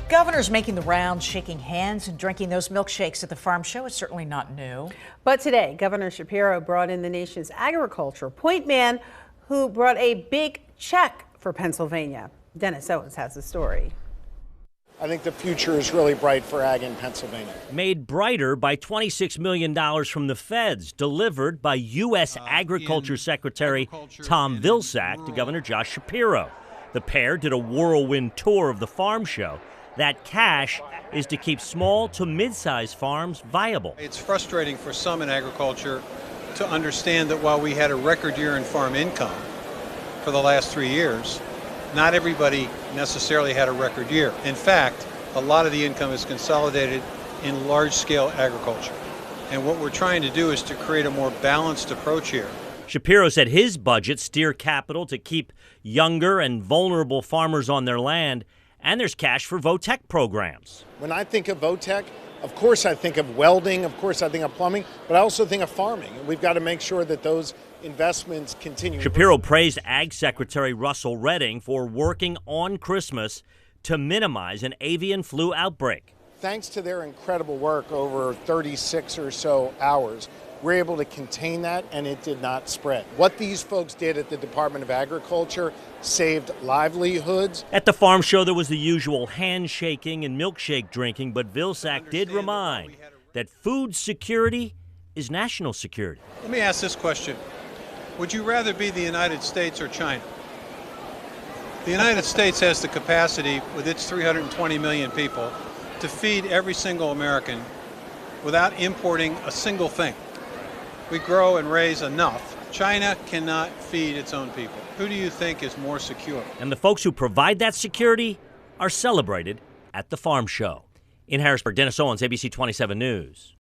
Governors making the rounds, shaking hands and drinking those milkshakes at the farm show is certainly not new. But today, Governor Shapiro brought in the nation's agriculture point man who brought a big check for Pennsylvania. Dennis Owens has the story. I think the future is really bright for ag in Pennsylvania. Made brighter by $26 million from the feds, delivered by U.S. Agriculture Secretary Tom Vilsack to Governor Josh Shapiro. The pair did a whirlwind tour of the farm show. That cash is to keep small to mid-sized farms viable. It's frustrating for some in agriculture to understand that while we had a record year in farm income for the last 3 years, not everybody necessarily had a record year. In fact, a lot of the income is consolidated in large-scale agriculture. And what we're trying to do is to create a more balanced approach here. Shapiro said his budget steer capital to keep younger and vulnerable farmers on their land, and there's cash for VOTEC programs. When I think of VOTEC, of course I think of welding, of course I think of plumbing, but I also think of farming. We've got to make sure that those investments continue. Shapiro praised Ag Secretary Russell Redding for working on Christmas to minimize an avian flu outbreak. Thanks to their incredible work over 36 or so hours, we're able to contain that, and it did not spread. What these folks did at the Department of Agriculture saved livelihoods. At the farm show, there was the usual handshaking and milkshake drinking, but Vilsack did remind that food security is national security. Let me ask this question. Would you rather be the United States or China? The United States has the capacity, with its 320 million people, to feed every single American without importing a single thing. We grow and raise enough. China cannot feed its own people. Who do you think is more secure? And the folks who provide that security are celebrated at the farm show. In Harrisburg, Dennis Owens, ABC 27 News.